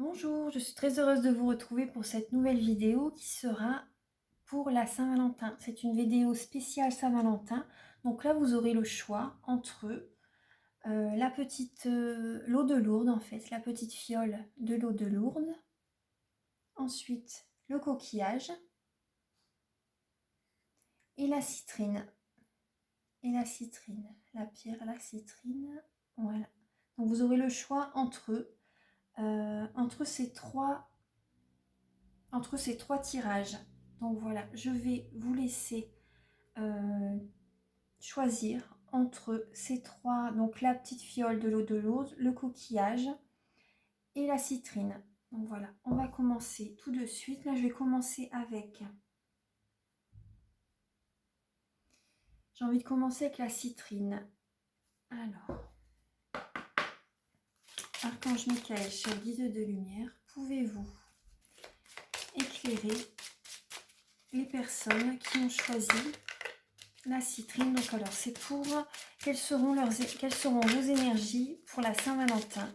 Bonjour, je suis très heureuse de vous retrouver pour cette nouvelle vidéo qui sera pour la Saint-Valentin. C'est une vidéo spéciale Saint-Valentin. Donc là, vous aurez le choix entre la petite l'eau de Lourdes, en fait, la petite fiole de l'eau de Lourdes. Ensuite, le coquillage et la citrine. La pierre, la citrine, voilà. Donc vous aurez le choix entre ces trois tirages. Donc voilà, je vais vous laisser choisir entre ces trois, donc la petite fiole de l'eau de Lourdes, le coquillage et la citrine. Donc voilà, on va commencer tout de suite. Là, je vais commencer avec... J'ai envie de commencer avec la citrine. Alors, Archange Michael, cher guide de lumière, pouvez-vous éclairer les personnes qui ont choisi la citrine? Donc alors, c'est pour... Quelles seront vos énergies pour la Saint-Valentin?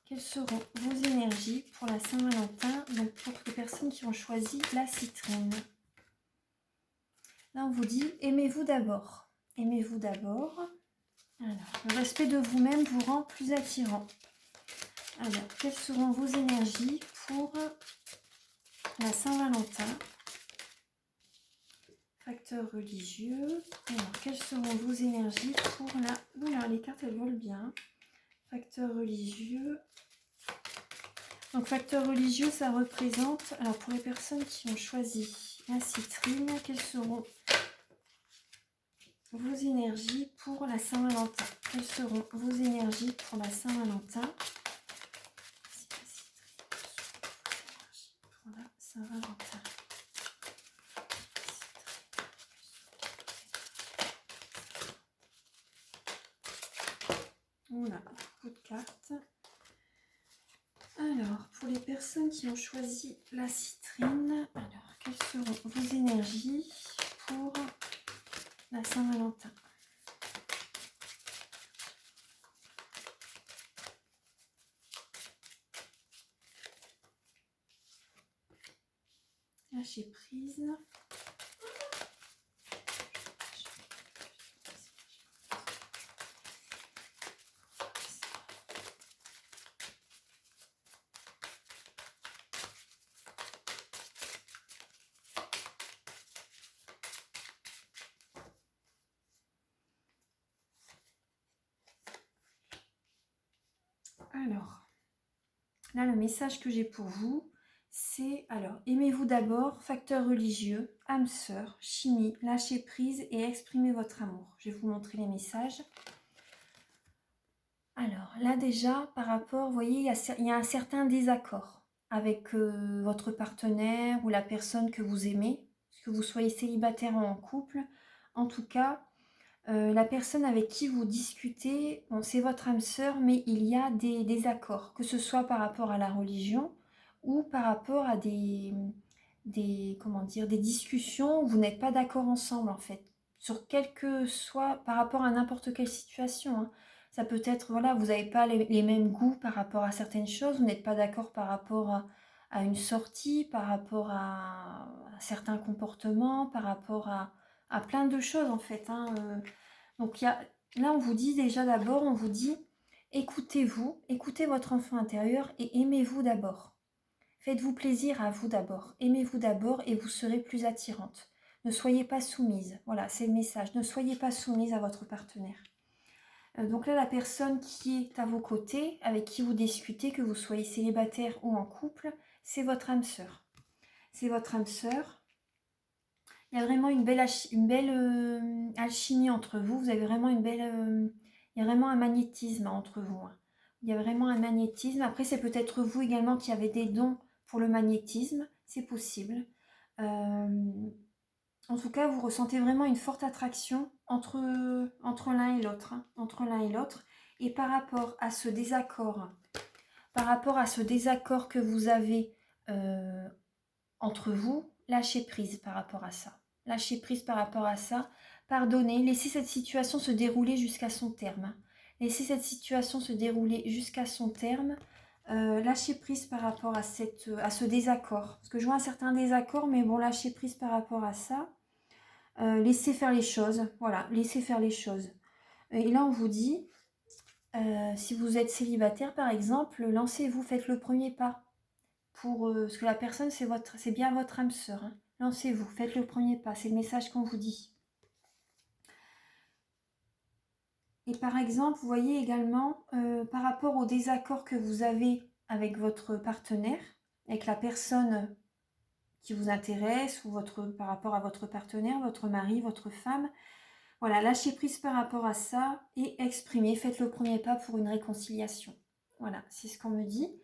Quelles seront vos énergies pour la Saint-Valentin, donc pour les personnes qui ont choisi la citrine? Là, on vous dit, aimez-vous d'abord. Aimez-vous d'abord. Alors, le respect de vous-même vous rend plus attirant. Alors, quelles seront vos énergies pour la Saint-Valentin? Facteur religieux. Alors, quelles seront vos énergies pour la... Oula, les cartes, elles volent bien. Facteur religieux. Donc, facteur religieux, ça représente... Alors, pour les personnes qui ont choisi la citrine, quelles seront vos énergies pour la Saint-Valentin? Quelles seront vos énergies pour la Saint-Valentin? Pour la Saint-Valentin. Oula, beaucoup de cartes. Alors, pour les personnes qui ont choisi la citrine, alors, quelles seront vos énergies pour la Saint-Valentin? Lâcher prise. Alors, là, le message que j'ai pour vous, c'est, alors, aimez-vous d'abord, facteur religieux, âme sœur, chimie, lâcher prise et exprimez votre amour. Je vais vous montrer les messages. Alors, là déjà, par rapport, vous voyez, il y a un certain désaccord avec votre partenaire ou la personne que vous aimez, que vous soyez célibataire ou en couple. En tout cas, la personne avec qui vous discutez, bon, c'est votre âme sœur, mais il y a des désaccords, que ce soit par rapport à la religion ou par rapport à comment dire, des discussions où vous n'êtes pas d'accord ensemble, en fait, sur quel que soit, par rapport à n'importe quelle situation, hein. Ça peut être, voilà, vous n'avez pas les mêmes goûts par rapport à certaines choses, vous n'êtes pas d'accord par rapport à une sortie, par rapport à certains comportements, par rapport à plein de choses, en fait, hein. Donc là, on vous dit déjà d'abord, on vous dit, écoutez-vous, écoutez votre enfant intérieur et aimez-vous d'abord. Faites-vous plaisir à vous d'abord. Aimez-vous d'abord et vous serez plus attirante. Ne soyez pas soumise. Voilà, c'est le message. Ne soyez pas soumise à votre partenaire. Donc là, la personne qui est à vos côtés, avec qui vous discutez, que vous soyez célibataire ou en couple, c'est votre âme sœur. C'est votre âme sœur. Il y a vraiment une belle alchimie entre vous. Vous avez vraiment il y a vraiment un magnétisme entre vous, hein. Il y a vraiment un magnétisme. Après, c'est peut-être vous également qui avez des dons pour le magnétisme. C'est possible. En tout cas, vous ressentez vraiment une forte attraction entre l'un et l'autre, hein, entre l'un et l'autre. Et par rapport à ce désaccord, que vous avez entre vous, lâchez prise par rapport à ça. Lâchez prise par rapport à ça. Pardonnez, laissez cette situation se dérouler jusqu'à son terme. Laissez cette situation se dérouler jusqu'à son terme. Lâcher prise par rapport à ce désaccord. Parce que je vois un certain désaccord, mais bon, lâcher prise par rapport à ça. Laissez faire les choses. Voilà, laissez faire les choses. Et là, on vous dit, si vous êtes célibataire, par exemple, lancez-vous, faites le premier pas. Parce que la personne, c'est bien votre âme sœur. Hein. Lancez-vous, faites le premier pas. C'est le message qu'on vous dit. Et par exemple, vous voyez également, par rapport au désaccord que vous avez avec votre partenaire, avec la personne qui vous intéresse, ou par rapport à votre partenaire, votre mari, votre femme, voilà, lâchez prise par rapport à ça et exprimez, faites le premier pas pour une réconciliation. Voilà, c'est ce qu'on me dit.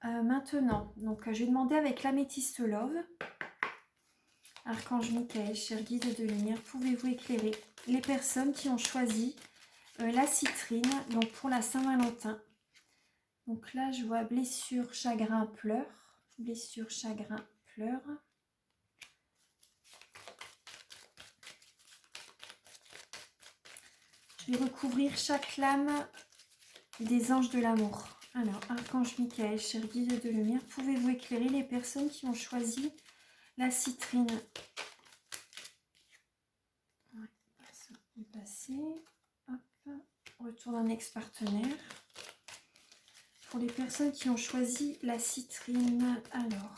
Maintenant, donc, je vais demander avec l'améthyste love, Archange Michael, cher guide de lumière, pouvez-vous éclairer les personnes qui ont choisi la citrine, donc pour la Saint-Valentin. Donc là, je vois blessure, chagrin, pleurs. Blessure, chagrin, pleurs. Je vais recouvrir chaque lame des anges de l'amour. Alors, Archange Michael, cher guide de lumière, pouvez-vous éclairer les personnes qui ont choisi la citrine? Ouais, ça est passé. Hop, retour d'un ex-partenaire. Pour les personnes qui ont choisi la citrine, alors,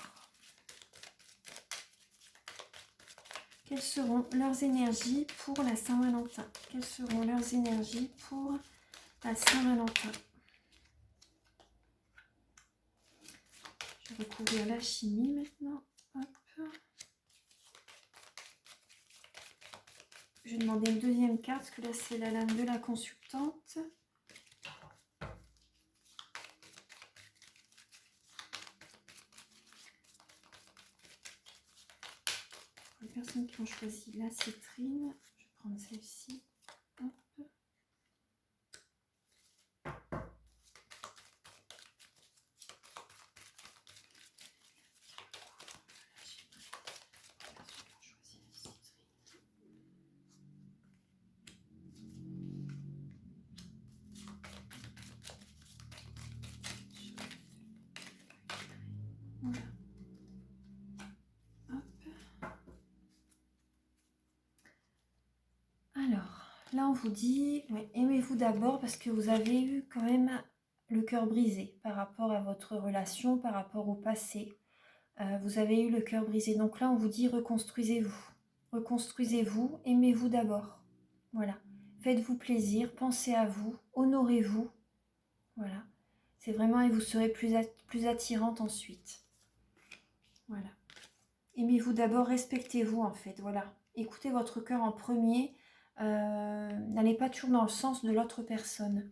quelles seront leurs énergies pour la Saint-Valentin? Quelles seront leurs énergies pour la Saint-Valentin? Je vais recouvrir la chimie maintenant. Hop. Je vais demander une deuxième carte, parce que là, c'est la lame de la consultante. Pour les personnes qui ont choisi la citrine, je vais prendre celle-ci. Hop. Voilà. Hop. Alors, là on vous dit, ouais, aimez-vous d'abord parce que vous avez eu quand même le cœur brisé par rapport à votre relation, par rapport au passé. Vous avez eu le cœur brisé. Donc là on vous dit reconstruisez-vous. Reconstruisez-vous, aimez-vous d'abord. Voilà. Faites-vous plaisir, pensez à vous, honorez-vous. Voilà. C'est vraiment, et vous serez plus attirante ensuite. Voilà. Aimez-vous d'abord, respectez-vous en fait. Voilà. Écoutez votre cœur en premier. N'allez pas toujours dans le sens de l'autre personne.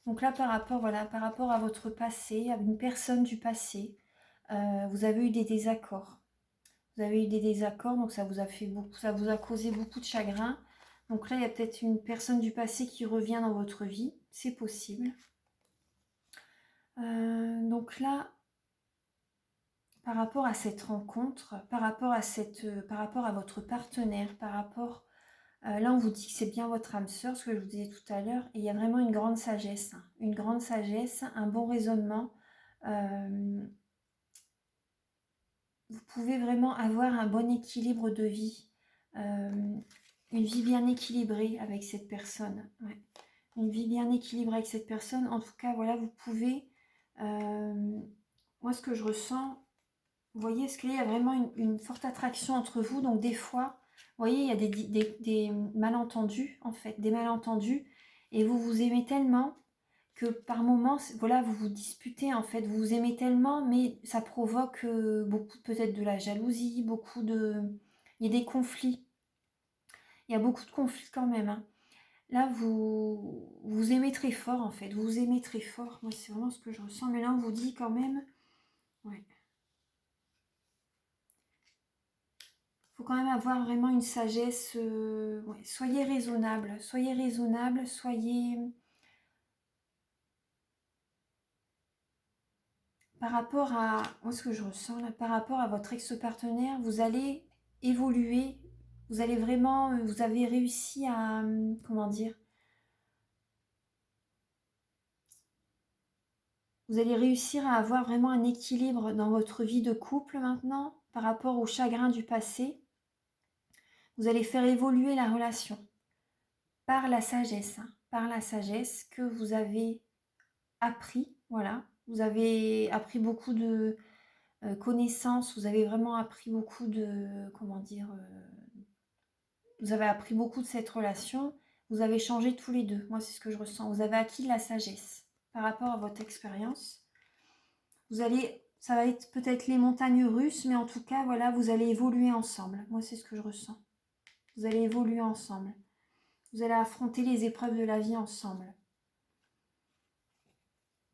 Donc là, par rapport à votre passé, à une personne du passé, vous avez eu des désaccords. Vous avez eu des désaccords, donc ça vous a causé beaucoup de chagrin. Donc là, il y a peut-être une personne du passé qui revient dans votre vie. C'est possible. Donc là, par rapport à cette rencontre, par rapport à votre partenaire, là on vous dit que c'est bien votre âme sœur, ce que je vous disais tout à l'heure, et il y a vraiment une grande sagesse, un bon raisonnement. Vous pouvez vraiment avoir un bon équilibre de vie, une vie bien équilibrée avec cette personne. Ouais. Une vie bien équilibrée avec cette personne. En tout cas, voilà, vous pouvez... moi, ce que je ressens, vous voyez, est-ce qu'il y a vraiment une forte attraction entre vous? Donc des fois, vous voyez, il y a des malentendus, en fait, des malentendus, et vous vous aimez tellement que par moments, voilà, vous vous disputez, en fait, vous vous aimez tellement, mais ça provoque beaucoup, peut-être de la jalousie, il y a des conflits, il y a beaucoup de conflits quand même, hein. Là, vous aimez très fort, en fait, vous aimez très fort, moi, c'est vraiment ce que je ressens, mais là, on vous dit quand même, ouais. Faut quand même avoir vraiment une sagesse. Ouais, soyez raisonnable, soyez. Par rapport à. Moi, ce que je ressens là, par rapport à votre ex-partenaire, vous allez évoluer. Vous allez vraiment. Vous avez réussi à. Comment dire? Vous allez réussir à avoir vraiment un équilibre dans votre vie de couple maintenant par rapport au chagrin du passé. Vous allez faire évoluer la relation par la sagesse, hein, par la sagesse que vous avez appris, voilà. Vous avez appris beaucoup de connaissances, vous avez vraiment appris beaucoup de, comment dire, vous avez appris beaucoup de cette relation, vous avez changé tous les deux, moi c'est ce que je ressens, vous avez acquis de la sagesse par rapport à votre expérience. Vous allez, ça va être peut-être les montagnes russes, mais en tout cas, voilà, vous allez évoluer ensemble, moi c'est ce que je ressens. Vous allez évoluer ensemble, vous allez affronter les épreuves de la vie ensemble.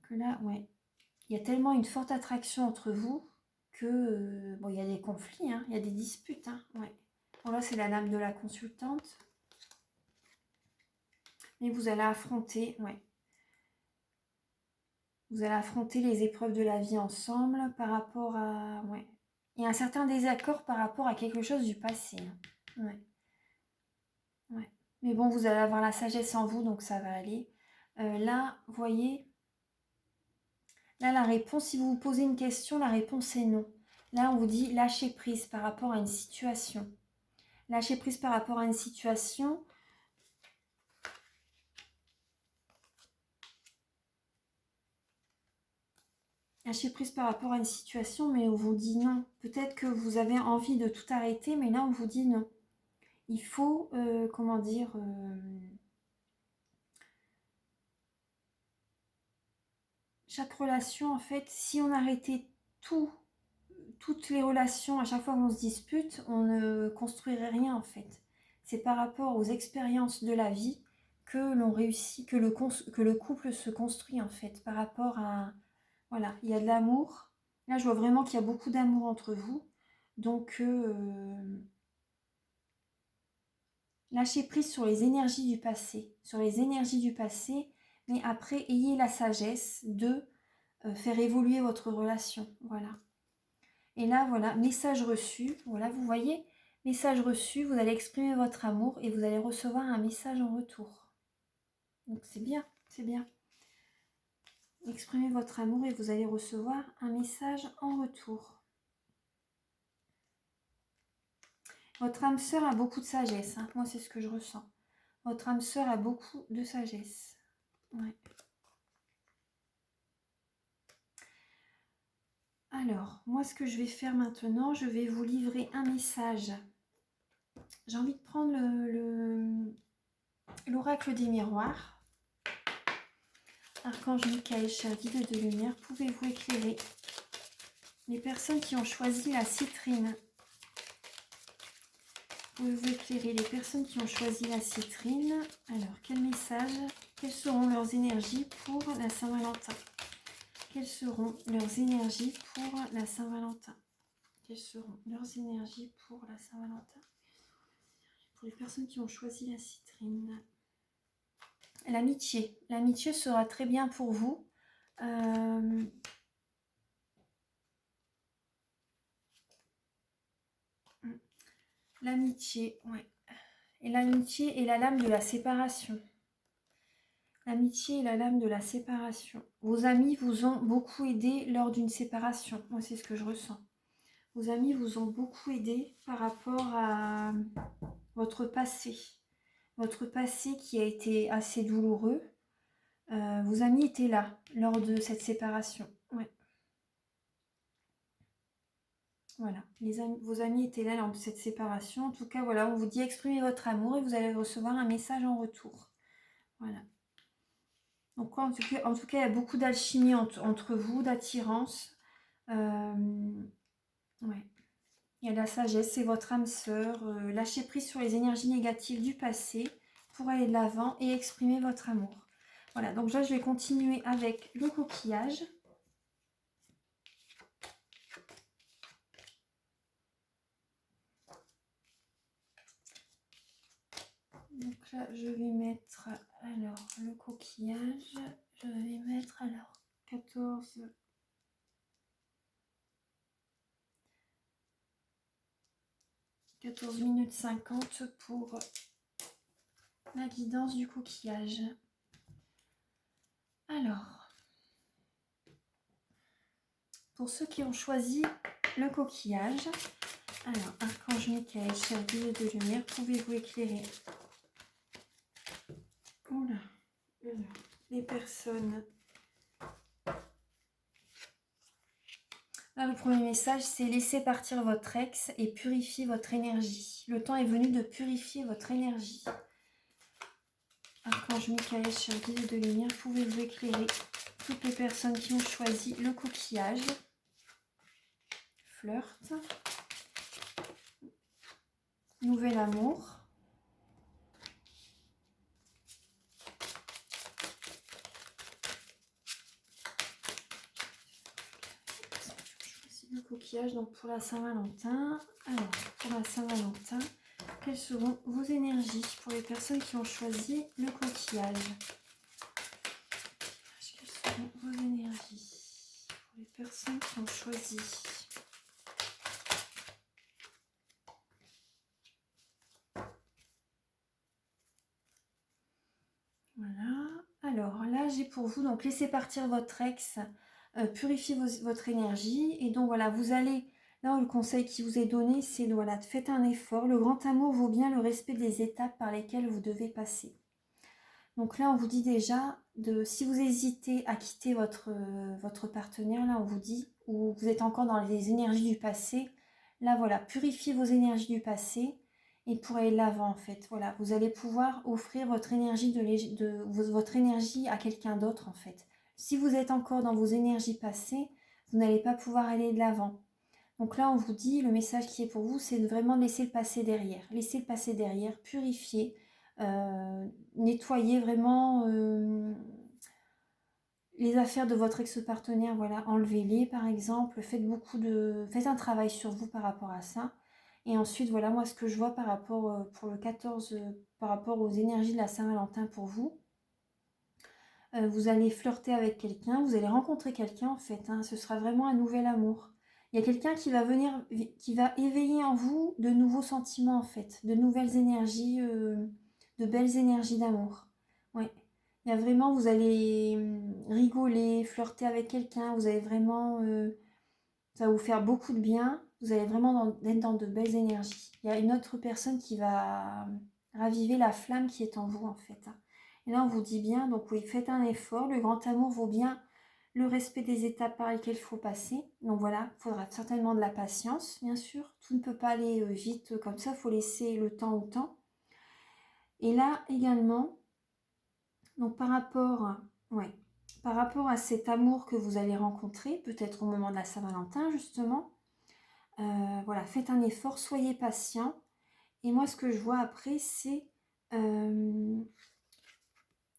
Que là, ouais, il y a tellement une forte attraction entre vous que, bon, il y a des conflits, hein, il y a des disputes, hein, ouais. Bon, là, c'est la lame de la consultante. Mais vous allez affronter, ouais. Vous allez affronter les épreuves de la vie ensemble par rapport à, ouais. Il y a un certain désaccord par rapport à quelque chose du passé, hein. Ouais. Ouais. Mais bon, vous allez avoir la sagesse en vous, donc ça va aller. Là, vous voyez, là, la réponse, si vous vous posez une question, la réponse est non. Là, on vous dit lâcher prise par rapport à une situation. Lâcher prise par rapport à une situation. Lâcher prise par rapport à une situation, mais on vous dit non. Peut-être que vous avez envie de tout arrêter, mais là, on vous dit non. Il faut, comment dire, chaque relation, en fait, si on arrêtait toutes les relations, à chaque fois qu'on se dispute, on ne construirait rien, en fait. C'est par rapport aux expériences de la vie que l'on réussit, que le couple se construit, en fait, par rapport à... Voilà, il y a de l'amour. Là, je vois vraiment qu'il y a beaucoup d'amour entre vous. Donc, lâchez prise sur les énergies du passé. Sur les énergies du passé, mais après, ayez la sagesse de faire évoluer votre relation. Voilà. Et là, voilà, message reçu. Voilà, vous voyez, message reçu, vous allez exprimer votre amour et vous allez recevoir un message en retour. Donc, c'est bien, c'est bien. Exprimez votre amour et vous allez recevoir un message en retour. Votre âme sœur a beaucoup de sagesse, hein. Moi c'est ce que je ressens. Votre âme sœur a beaucoup de sagesse. Ouais. Alors, moi ce que je vais faire maintenant, je vais vous livrer un message. J'ai envie de prendre l'oracle des miroirs. Archange Michael, cher guide de lumière, pouvez-vous éclairer les personnes qui ont choisi la citrine? Pouvez-vous éclairer les personnes qui ont choisi la citrine? Alors, quel message? Quelles seront leurs énergies pour la Saint-Valentin? Quelles seront leurs énergies pour la Saint-Valentin? Quelles seront leurs énergies pour la Saint-Valentin? Pour les personnes qui ont choisi la citrine. L'amitié. L'amitié sera très bien pour vous. L'amitié, ouais. Et l'amitié est la lame de la séparation. L'amitié est la lame de la séparation. Vos amis vous ont beaucoup aidé lors d'une séparation. Moi, c'est ce que je ressens. Vos amis vous ont beaucoup aidé par rapport à votre passé. Votre passé qui a été assez douloureux. Vos amis étaient là lors de cette séparation. Ouais. Voilà, vos amis étaient là lors de cette séparation. En tout cas, voilà, on vous dit exprimez votre amour et vous allez recevoir un message en retour. Voilà. Donc, en tout cas, il y a beaucoup d'alchimie entre vous, d'attirance. Ouais. Il y a de la sagesse, c'est votre âme sœur. Lâchez prise sur les énergies négatives du passé pour aller de l'avant et exprimer votre amour. Voilà, donc là, je vais continuer avec le coquillage. Donc là, je vais mettre, alors, le coquillage, je vais mettre, alors, 14 minutes 50 pour la guidance du coquillage. Alors, Pour ceux qui ont choisi le coquillage, alors, Archange Michael, cher guide de lumière, pouvez-vous éclairer Oula. Alors, les personnes. Là, le premier message, c'est laissez partir votre ex et purifier votre énergie. Le temps est venu de purifier votre énergie. Archange Michael, cher guide de lumière, pouvez-vous éclairer toutes les personnes qui ont choisi le coquillage, flirt, nouvel amour, le coquillage donc pour la Saint-Valentin. Alors, pour la Saint-Valentin, quelles seront vos énergies pour les personnes qui ont choisi le coquillage? Quelles seront vos énergies pour les personnes qui ont choisi? Voilà. Alors là, j'ai pour vous, donc laissez partir votre ex, purifiez votre énergie. Et donc voilà, vous allez, là le conseil qui vous est donné, c'est voilà, faites un effort. Le grand amour vaut bien le respect des étapes par lesquelles vous devez passer. Donc là, on vous dit déjà, si vous hésitez à quitter votre partenaire, là on vous dit, ou vous êtes encore dans les énergies du passé, là voilà, purifiez vos énergies du passé et pour aller de l'avant en fait. Voilà, vous allez pouvoir offrir votre énergie, votre énergie à quelqu'un d'autre en fait. Si vous êtes encore dans vos énergies passées, vous n'allez pas pouvoir aller de l'avant. Donc là, on vous dit, le message qui est pour vous, c'est de vraiment laisser le passé derrière. Laisser le passé derrière, purifier, nettoyer vraiment les affaires de votre ex-partenaire, voilà, enlevez-les par exemple, faites un travail sur vous par rapport à ça. Et ensuite, voilà, moi ce que je vois par rapport pour le 14, par rapport aux énergies de la Saint-Valentin pour vous, vous allez flirter avec quelqu'un, vous allez rencontrer quelqu'un en fait, hein, ce sera vraiment un nouvel amour. Il y a quelqu'un qui va venir, qui va éveiller en vous de nouveaux sentiments en fait, de nouvelles énergies, de belles énergies d'amour. Ouais. Il y a vraiment, vous allez rigoler, flirter avec quelqu'un, vous allez vraiment, ça va vous faire beaucoup de bien, vous allez vraiment être dans de belles énergies. Il y a une autre personne qui va raviver la flamme qui est en vous en fait, hein. Et là, on vous dit bien, donc oui, faites un effort. Le grand amour vaut bien le respect des étapes par lesquelles il faut passer. Donc voilà, il faudra certainement de la patience, bien sûr. Tout ne peut pas aller vite comme ça, il faut laisser le temps au temps. Et là, également, donc par rapport à cet amour que vous allez rencontrer, peut-être au moment de la Saint-Valentin, justement, voilà, faites un effort, soyez patient. Et moi, ce que je vois après, c'est...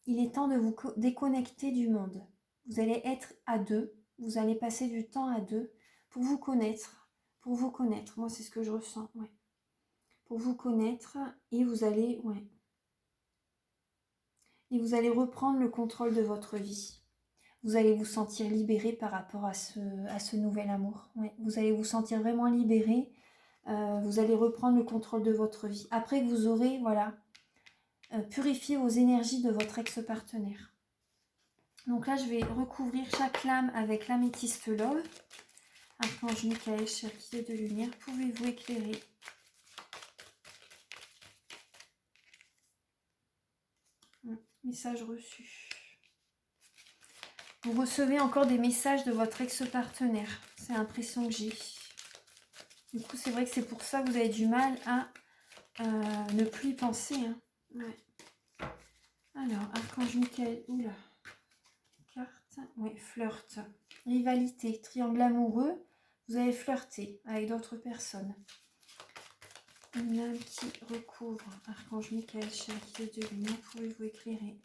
il est temps de vous déconnecter du monde. Vous allez être à deux, vous allez passer du temps à deux pour vous connaître. Pour vous connaître, moi c'est ce que je ressens, ouais. Pour vous connaître et vous allez, ouais. Et vous allez reprendre le contrôle de votre vie. Vous allez vous sentir libéré par rapport à ce nouvel amour. Ouais. Vous allez vous sentir vraiment libéré. Vous allez reprendre le contrôle de votre vie. Après que vous aurez, voilà, purifié vos énergies de votre ex-partenaire. Donc là, je vais recouvrir chaque lame avec l'améthyste love. Archange Michael, cher guide de lumière, pouvez-vous éclairer Message reçu. Vous recevez encore des messages de votre ex-partenaire. C'est l'impression que j'ai. Du coup, c'est vrai que c'est pour ça que vous avez du mal à ne plus y penser, hein. Ouais. Alors, Archange Michael, oula. Carte, oui, flirt. Rivalité, triangle amoureux. Vous avez flirté avec d'autres personnes. Une lame qui recouvre. Archange Michael, cher guide de lumière, pouvez-vous éclairer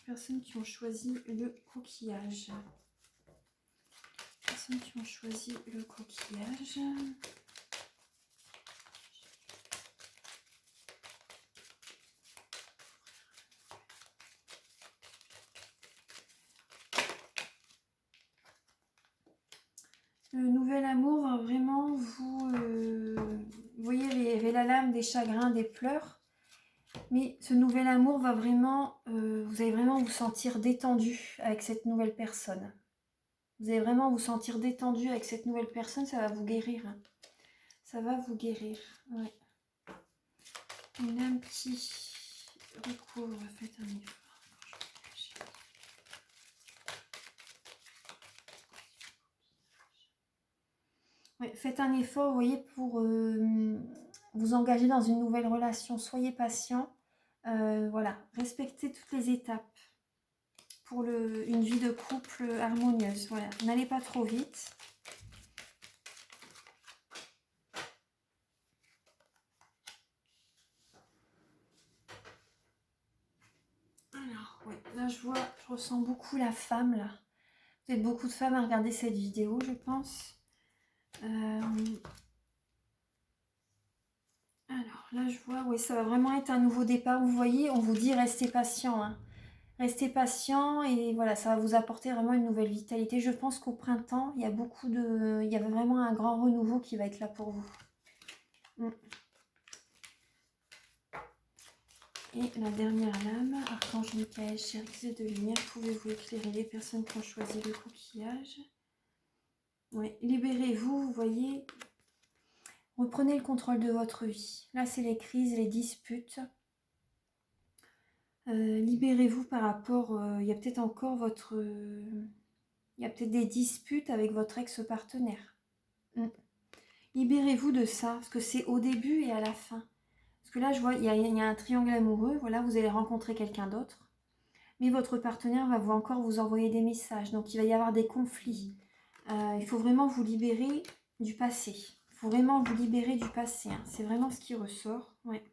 personnes qui ont choisi le coquillage. Personnes qui ont choisi le coquillage. Le nouvel amour va vraiment vous... vous voyez, il y avait la lame des chagrins, des pleurs. Mais ce nouvel amour va vraiment... vous allez vraiment vous sentir détendu avec cette nouvelle personne. Vous allez vraiment vous sentir détendu avec cette nouvelle personne, ça va vous guérir. Hein. Ça va vous guérir. Ouais. On a un petit recours, faites un effort. Ouais, faites un effort, vous voyez, pour vous engager dans une nouvelle relation. Soyez patient. Voilà, respectez toutes les étapes pour une vie de couple harmonieuse. Voilà, n'allez pas trop vite. Alors, ouais, là je vois, je ressens beaucoup la femme là. Vous êtes beaucoup de femmes à regarder cette vidéo, je pense. Alors là je vois, oui, ça va vraiment être un nouveau départ. Vous voyez, on vous dit restez patient. Hein. Restez patient et voilà, ça va vous apporter vraiment une nouvelle vitalité. Je pense qu'au printemps, il y a vraiment un grand renouveau qui va être là pour vous. Et la dernière lame, Archange Michael, cher guide de lumière, pouvez-vous éclairer les personnes qui ont choisi le coquillage? Oui, libérez-vous, vous voyez, reprenez le contrôle de votre vie. Là, c'est les crises, les disputes. Libérez-vous par rapport, il y a peut-être encore il y a peut-être des disputes avec votre ex-partenaire. Libérez-vous de ça, parce que c'est au début et à la fin. Parce que là, je vois, il y a un triangle amoureux, voilà, vous allez rencontrer quelqu'un d'autre. Mais votre partenaire va encore vous envoyer des messages. Donc, il va y avoir des conflits. Il faut vraiment vous libérer du passé. Il faut vraiment vous libérer du passé. Hein. C'est vraiment ce qui ressort. Ouais.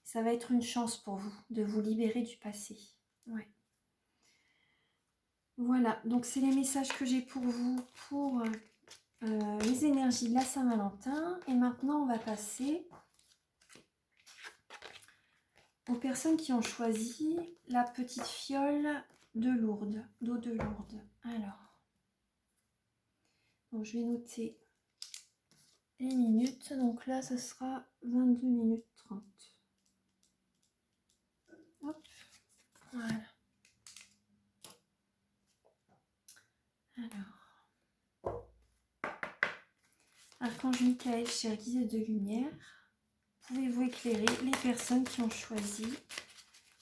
Ça va être une chance pour vous de vous libérer du passé. Ouais. Voilà. Donc, c'est les messages que j'ai pour vous pour les énergies de la Saint-Valentin. Et maintenant, on va passer aux personnes qui ont choisi la petite fiole de Lourdes, d'eau de Lourdes. Alors, donc je vais noter les minutes. Donc là, ce sera 22 minutes 30. Hop, voilà. Alors, Archange Michael, cher guide de lumière, pouvez-vous éclairer les personnes qui ont choisi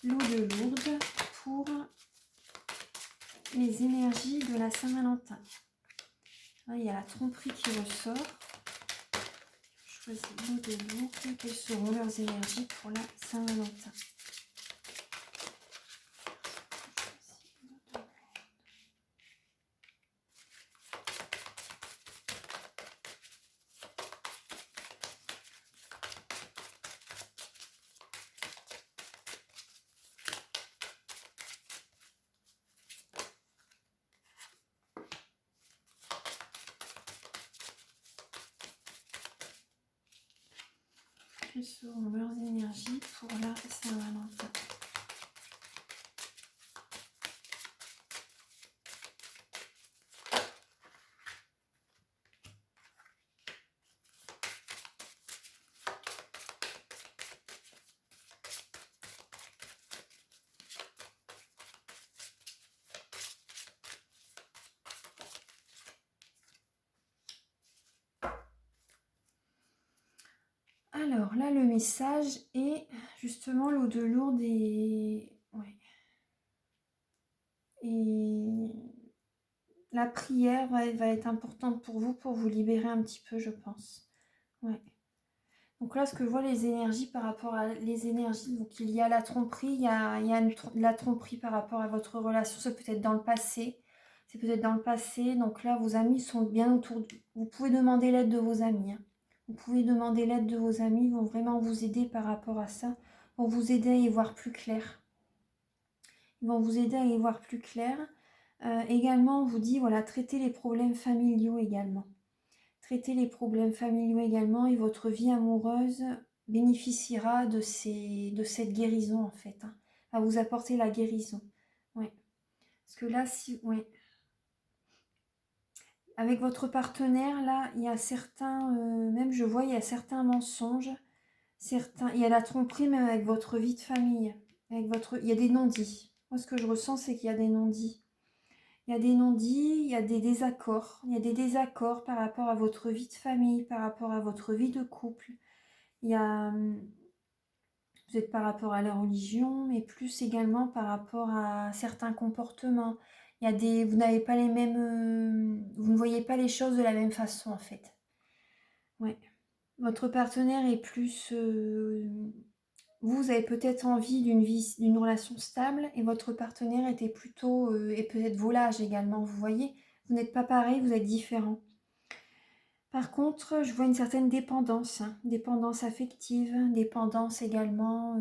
l'eau de Lourdes pour les énergies de la Saint-Valentin? Là, il y a la tromperie qui ressort. Choisis l'eau de Lourdes. Quelles seront leurs énergies pour la Saint-Valentin? Quelles seront leurs énergies pour la Saint-Valentin? Alors là, le message est justement l'eau de Lourdes et... Ouais. Et la prière va être importante pour vous libérer un petit peu, je pense. Ouais. Donc là, ce que je vois, les énergies par rapport à les énergies, donc il y a la tromperie, il y a la tromperie par rapport à votre relation, c'est peut-être dans le passé. C'est peut-être dans le passé. Donc là, vos amis sont bien autour de vous. Vous pouvez demander l'aide de vos amis. Hein. Vous pouvez demander l'aide de vos amis, ils vont vraiment vous aider par rapport à ça. Ils vont vous aider à y voir plus clair. Ils vont vous aider à y voir plus clair. Également, on vous dit, voilà, traitez les problèmes familiaux également. Traitez les problèmes familiaux également et votre vie amoureuse bénéficiera de cette guérison en fait. Hein. Va vous apporter la guérison. Ouais. Parce que là, si... Ouais. Avec votre partenaire, là, il y a certains... même je vois, il y a certains mensonges. Il y a la tromperie même avec votre vie de famille. Il y a des non-dits. Moi, ce que je ressens, c'est qu'il y a des non-dits. Il y a des non-dits, il y a des désaccords. Il y a des désaccords par rapport à votre vie de famille, par rapport à votre vie de couple. Il y a, peut-être par rapport à la religion, mais plus également par rapport à certains comportements. Il y a des, vous n'avez pas les mêmes, vous ne voyez pas les choses de la même façon en fait. Ouais. Votre partenaire est plus, vous avez peut-être envie d'une relation stable et votre partenaire était plutôt, et peut-être volage également. Vous voyez, vous n'êtes pas pareil, vous êtes différents. Par contre, je vois une certaine dépendance, hein, dépendance affective, dépendance également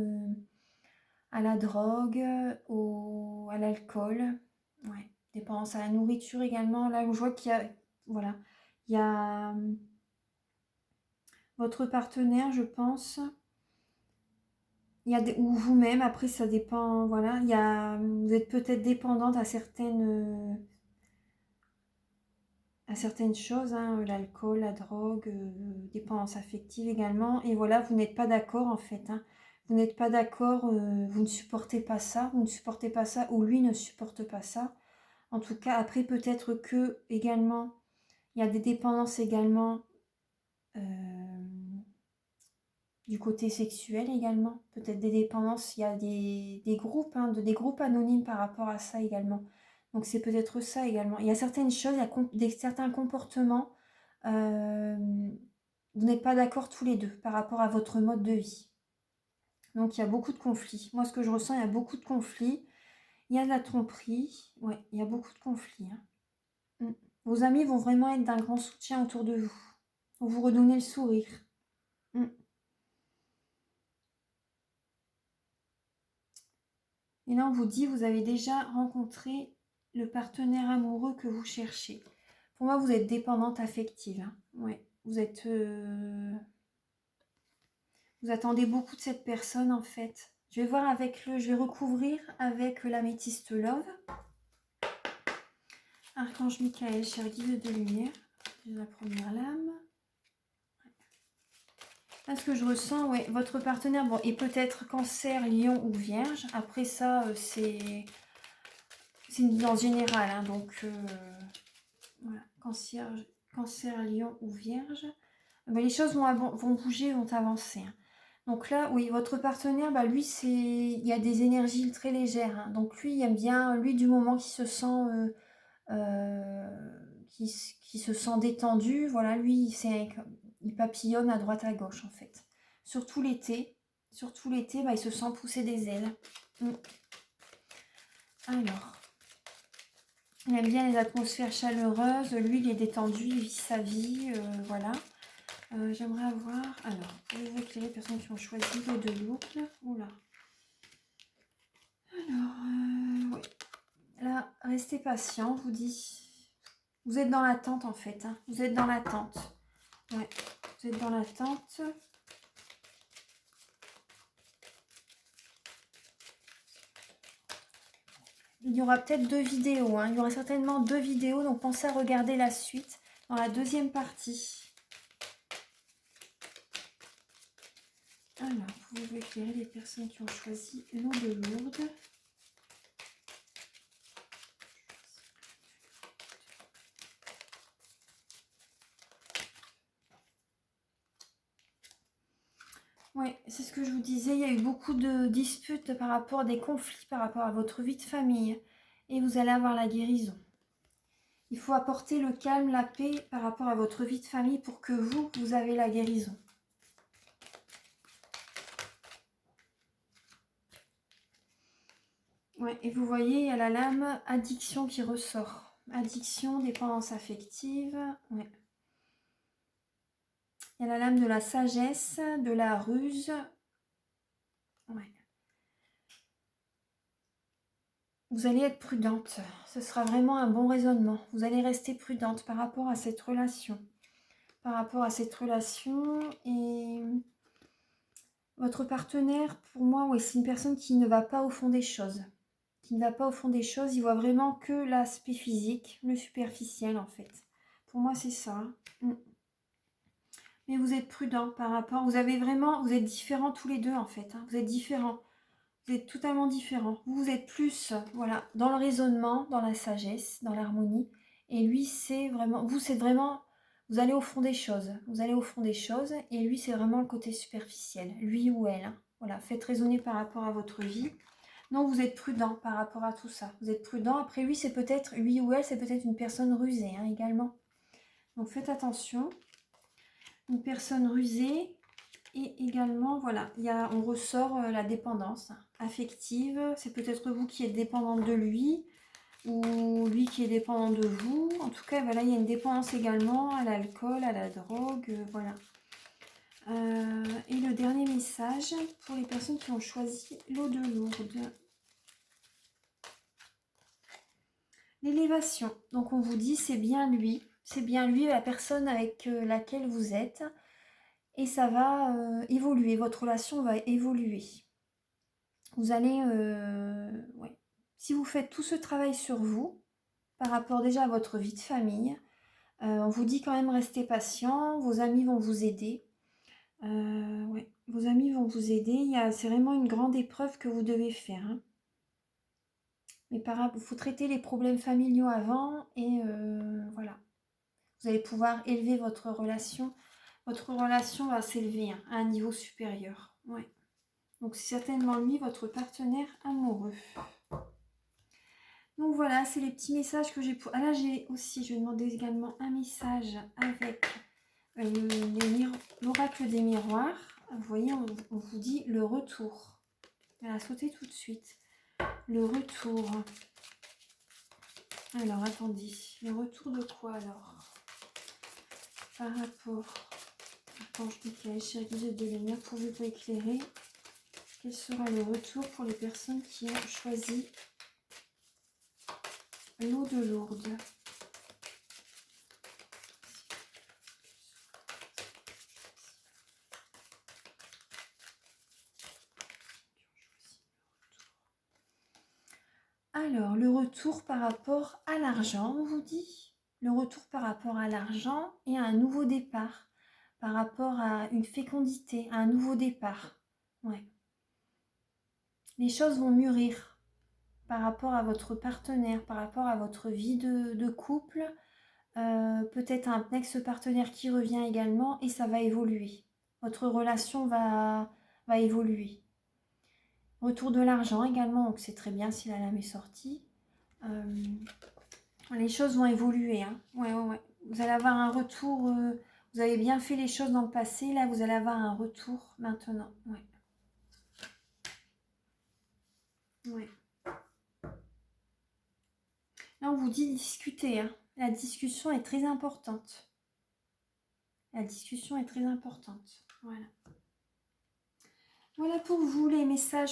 à la drogue, à l'alcool, ouais, dépendance à la nourriture également. Là, je vois qu'il y a, voilà, il y a votre partenaire, je pense, il y a ou vous-même, après ça dépend, voilà, il y a, vous êtes peut-être dépendante à certaines choses, hein, l'alcool, la drogue, dépendance affective également. Et voilà, vous n'êtes pas d'accord en fait, hein. Vous n'êtes pas d'accord, vous ne supportez pas ça, vous ne supportez pas ça, ou lui ne supporte pas ça. En tout cas, après peut-être que également, il y a des dépendances également du côté sexuel également. Peut-être des dépendances, il y a des groupes, hein, des groupes anonymes par rapport à ça également. Donc c'est peut-être ça également. Il y a certaines choses, il y a certains comportements. euh, vous n'êtes pas d'accord tous les deux par rapport à votre mode de vie. Donc il y a beaucoup de conflits. Moi, ce que je ressens, il y a beaucoup de conflits. Il y a de la tromperie. Ouais, il y a beaucoup de conflits, hein. Vos amis vont vraiment être d'un grand soutien autour de vous. Vont vous redonner le sourire. Mm. Et là, on vous dit, vous avez déjà rencontré le partenaire amoureux que vous cherchez. Pour moi, vous êtes dépendante affective, hein. Ouais. Vous êtes... vous attendez beaucoup de cette personne, en fait. Je vais voir avec je vais recouvrir avec l'améthyste love. Archange Michael, cher guide de lumière. La première lame. Là, ce que je ressens, ouais, votre partenaire, bon, est peut-être cancer, lion ou vierge. Après ça, c'est une guidance générale, hein, donc voilà, cancer, lion ou vierge. Ben, les choses vont bouger, vont avancer, hein. Donc là, oui, votre partenaire, bah, lui, il y a des énergies très légères, hein. Donc lui, il aime bien, lui, du moment qu'il se sent, qui se sent détendu, voilà, lui, il papillonne à droite à gauche, en fait. Surtout l'été, bah, il se sent pousser des ailes. Alors, il aime bien les atmosphères chaleureuses, lui, il est détendu, il vit sa vie, voilà. J'aimerais avoir, alors, pouvez-vous éclairer les personnes qui ont choisi l'eau de l'oucle? Oula. Alors, oui. Là, restez patient, je vous dis. Vous êtes dans l'attente, en fait, hein. Vous êtes dans l'attente. Ouais, vous êtes dans l'attente. Il y aura peut-être 2 vidéos, hein. Il y aura certainement 2 vidéos, donc pensez à regarder la suite dans la deuxième partie. Alors, vous pouvez éclairer les personnes qui ont choisi l'eau de Lourdes. Oui, c'est ce que je vous disais, il y a eu beaucoup de disputes par rapport à des conflits, par rapport à votre vie de famille. Et vous allez avoir la guérison. Il faut apporter le calme, la paix par rapport à votre vie de famille pour que vous avez la guérison. Ouais, et vous voyez, il y a la lame addiction qui ressort. Addiction, dépendance affective. Ouais. Il y a la lame de la sagesse, de la ruse. Ouais. Vous allez être prudente. Ce sera vraiment un bon raisonnement. Vous allez rester prudente par rapport à cette relation. Par rapport à cette relation. Et votre partenaire, pour moi, ouais, c'est une personne qui ne va pas au fond des choses. Qui ne va pas au fond des choses. Il voit vraiment que l'aspect physique, le superficiel en fait. Pour moi, c'est ça. Mais vous êtes prudent par rapport... vous êtes différents tous les deux en fait, hein. Vous êtes différents. Vous êtes totalement différents. Vous êtes plus, voilà, dans le raisonnement, dans la sagesse, dans l'harmonie. Et lui, c'est vraiment, vous, c'est vraiment, vous allez au fond des choses. Vous allez au fond des choses. Et lui, c'est vraiment le côté superficiel. Lui ou elle, hein. Voilà, faites raisonner par rapport à votre vie. Non, vous êtes prudent par rapport à tout ça. Vous êtes prudent. Après, lui, c'est peut-être, lui ou elle, c'est peut-être une personne rusée, hein, également. Donc, faites attention. Une personne rusée. Et également, voilà, on ressort la dépendance affective. C'est peut-être vous qui êtes dépendante de lui ou lui qui est dépendant de vous. En tout cas, voilà, il y a une dépendance également à l'alcool, à la drogue, voilà. Et le dernier message pour les personnes qui ont choisi l'eau de Lourdes. L'élévation. Donc, on vous dit, c'est bien lui la personne avec laquelle vous êtes. Et ça va évoluer, votre relation va évoluer. Vous allez, ouais. Si vous faites tout ce travail sur vous, par rapport déjà à votre vie de famille, on vous dit quand même restez patient, vos amis vont vous aider. Ouais, vos amis vont vous aider. C'est vraiment une grande épreuve que vous devez faire, hein. Mais il faut traiter les problèmes familiaux avant et voilà. Vous allez pouvoir élever votre relation. Votre relation va s'élever, hein, à un niveau supérieur. Ouais. Donc c'est certainement lui, votre partenaire amoureux. Donc voilà, c'est les petits messages que j'ai pour... Ah là, je vais demander également un message avec l'oracle des miroirs. Vous voyez, on vous dit le retour. Voilà, sautez tout de suite. Le retour. Alors, attendez. Le retour de quoi alors? Par rapport... Archange Michael, chéri guide de lumière, pourvu pour éclairer. Quel sera le retour pour les personnes qui ont choisi l'eau de Lourdes? Alors, le retour par rapport à l'argent, on vous dit. Le retour par rapport à l'argent et à un nouveau départ. Par rapport à une fécondité, à un nouveau départ. Ouais. Les choses vont mûrir par rapport à votre partenaire, par rapport à votre vie de couple. Peut-être un ex-partenaire qui revient également et ça va évoluer. Votre relation va évoluer. Retour de l'argent également, donc c'est très bien si la lame est sortie. Les choses vont évoluer, hein. Ouais. Vous allez avoir un retour, vous avez bien fait les choses dans le passé, là vous allez avoir un retour maintenant. Ouais. Là on vous dit discuter, hein. La discussion est très importante. La discussion est très importante. Voilà. Voilà pour vous les messages